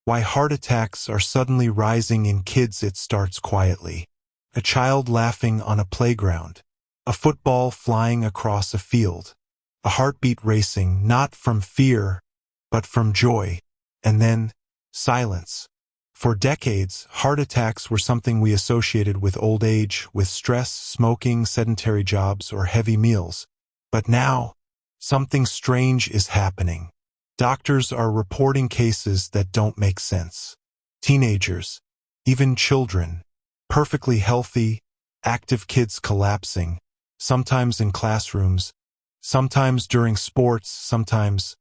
Why heart attacks are suddenly rising in kids. It starts quietly. A child laughing on a playground. A football flying across a field. A heartbeat racing, not from fear, but from joy. And then, silence. For decades, heart attacks were something we associated with old age, with stress, smoking, sedentary jobs, or heavy meals. But now, something strange is happening. Doctors are reporting cases that don't make sense. Teenagers, even children, perfectly healthy, active kids collapsing, sometimes in classrooms, sometimes during sports, sometimes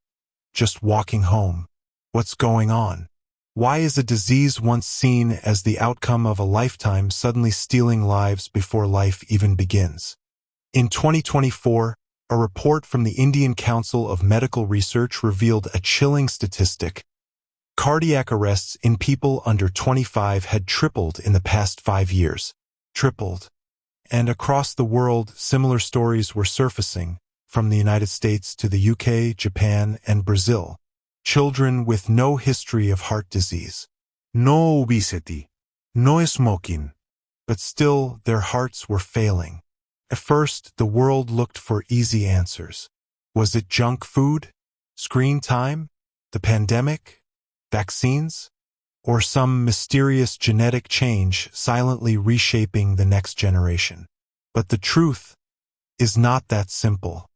just walking home. What's going on? Why is a disease once seen as the outcome of a lifetime suddenly stealing lives before life even begins? In 2024, a report from the Indian Council of Medical Research revealed a chilling statistic. Cardiac arrests in people under 25 had tripled in the past 5 years. Tripled. And across the world, similar stories were surfacing, from the United States to the UK, Japan, and Brazil. Children with no history of heart disease. No obesity. No smoking. But still, their hearts were failing. At first, the world looked for easy answers. Was it junk food? Screen time? The pandemic? Vaccines? Or some mysterious genetic change silently reshaping the next generation? But the truth is not that simple.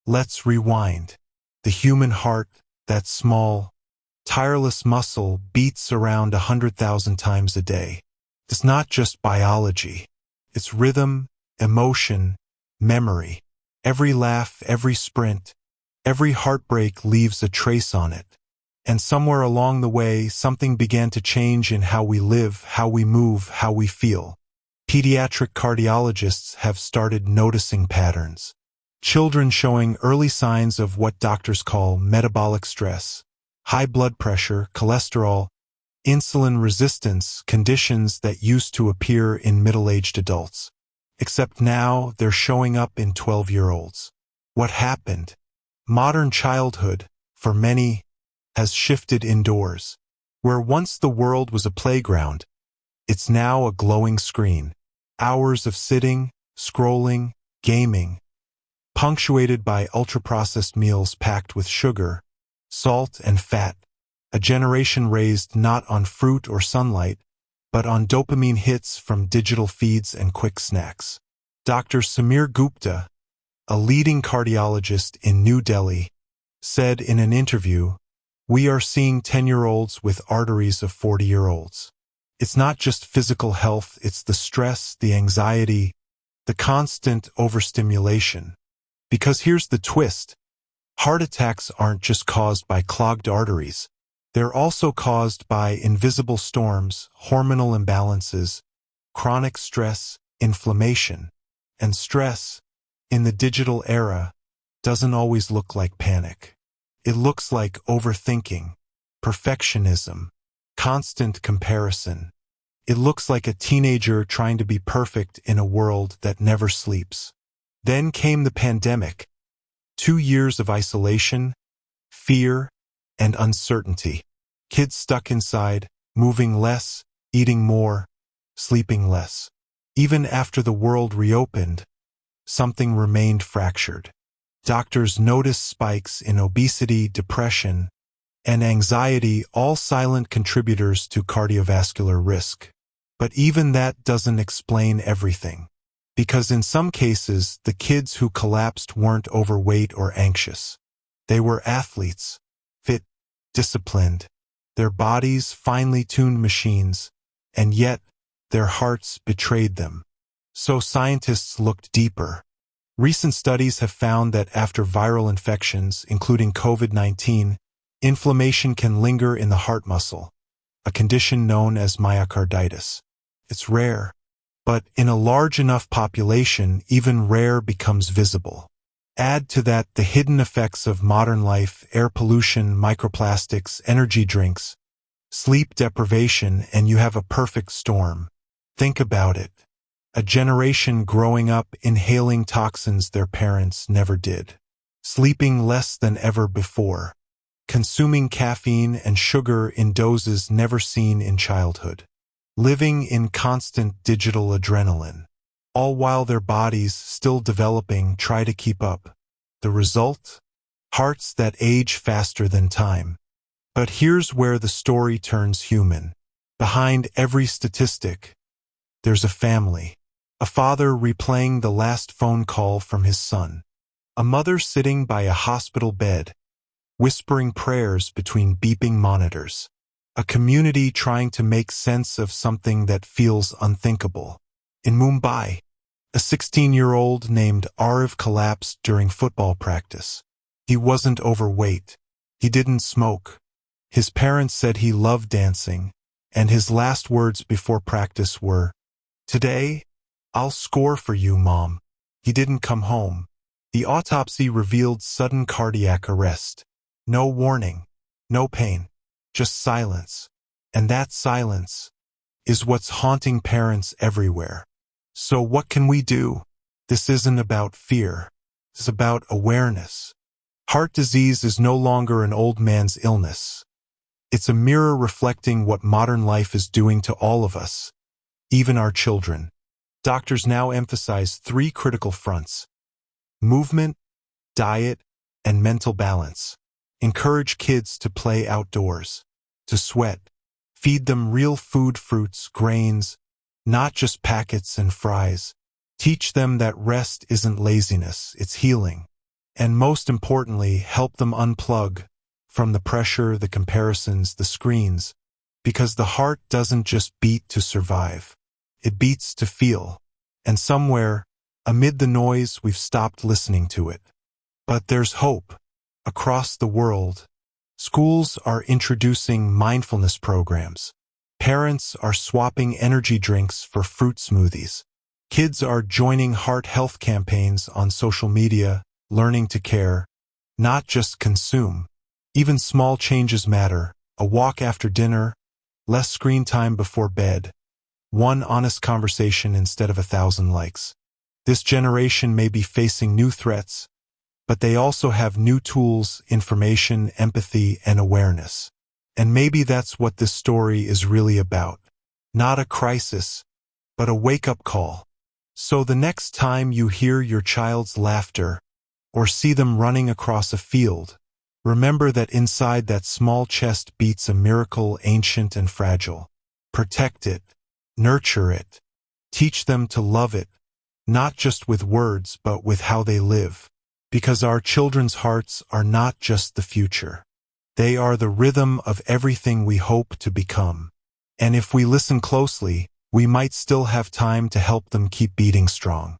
Let's rewind. The human heart, that small, tireless muscle, beats around 100,000 times a day. It's not just biology. It's rhythm, emotion, memory. Every laugh, every sprint, every heartbreak leaves a trace on it. And somewhere along the way, something began to change in how we live, how we move, how we feel. Pediatric cardiologists have started noticing patterns. Children showing early signs of what doctors call metabolic stress, high blood pressure, cholesterol, insulin resistance, conditions that used to appear in middle-aged adults. Except now, they're showing up in 12-year-olds. What happened? Modern childhood, for many, has shifted indoors. Where once the world was a playground, it's now a glowing screen. Hours of sitting, scrolling, gaming, punctuated by ultra-processed meals packed with sugar, salt, and fat. A generation raised not on fruit or sunlight, but on dopamine hits from digital feeds and quick snacks. Dr. Samir Gupta, a leading cardiologist in New Delhi, said in an interview, "We are seeing 10-year-olds with arteries of 40-year-olds. It's not just physical health, it's the stress, the anxiety, the constant overstimulation." Because here's the twist. Heart attacks aren't just caused by clogged arteries. They're also caused by invisible storms, hormonal imbalances, chronic stress, inflammation. And stress, in the digital era, doesn't always look like panic. It looks like overthinking, perfectionism, constant comparison. It looks like a teenager trying to be perfect in a world that never sleeps. Then came the pandemic. 2 years of isolation, fear, and uncertainty. Kids stuck inside, moving less, eating more, sleeping less. Even after the world reopened, something remained fractured. Doctors noticed spikes in obesity, depression, and anxiety, all silent contributors to cardiovascular risk. But even that doesn't explain everything. Because in some cases, the kids who collapsed weren't overweight or anxious. They were athletes, fit, disciplined, their bodies finely tuned machines, and yet their hearts betrayed them. So scientists looked deeper. Recent studies have found that after viral infections, including COVID-19, inflammation can linger in the heart muscle, a condition known as myocarditis. It's rare, but in a large enough population, even rare becomes visible. Add to that the hidden effects of modern life, air pollution, microplastics, energy drinks, sleep deprivation, and you have a perfect storm. Think about it. A generation growing up inhaling toxins their parents never did. Sleeping less than ever before. consuming caffeine and sugar in doses never seen in childhood, living in constant digital adrenaline, all while their bodies, still developing, try to keep up. The result? Hearts that age faster than time. But here's where the story turns human. Behind every statistic, there's a family. A father replaying the last phone call from his son. A mother sitting by a hospital bed, whispering prayers between beeping monitors. A community trying to make sense of something that feels unthinkable. In Mumbai, a 16-year-old named Arav collapsed during football practice. He wasn't overweight. He didn't smoke. His parents said he loved dancing, and his last words before practice were, "Today, I'll score for you, Mom." He didn't come home. The autopsy revealed sudden cardiac arrest. No warning, no pain, just silence. And that silence is what's haunting parents everywhere. So what can we do? This isn't about fear. It's about awareness. Heart disease is no longer an old man's illness. It's a mirror reflecting what modern life is doing to all of us, even our children. Doctors now emphasize 3 critical fronts: movement, diet, and mental balance. Encourage kids to play outdoors, to sweat. Feed them real food, fruits, grains, not just packets and fries. Teach them that rest isn't laziness, it's healing. And most importantly, help them unplug from the pressure, the comparisons, the screens, because the heart doesn't just beat to survive. It beats to feel. And somewhere, amid the noise, we've stopped listening to it. But there's hope. Across the world, schools are introducing mindfulness programs. Parents are swapping energy drinks for fruit smoothies. Kids are joining heart health campaigns on social media, learning to care, not just consume. Even small changes matter. A walk after dinner, less screen time before bed, one honest conversation instead of 1,000 likes. This generation may be facing new threats, but they also have new tools, information, empathy, and awareness. And maybe that's what this story is really about. Not a crisis, but a wake-up call. So the next time you hear your child's laughter or see them running across a field, remember that inside that small chest beats a miracle, ancient and fragile. Protect it, nurture it, teach them to love it, not just with words but with how they live. Because our children's hearts are not just the future. They are the rhythm of everything we hope to become. And if we listen closely, we might still have time to help them keep beating strong.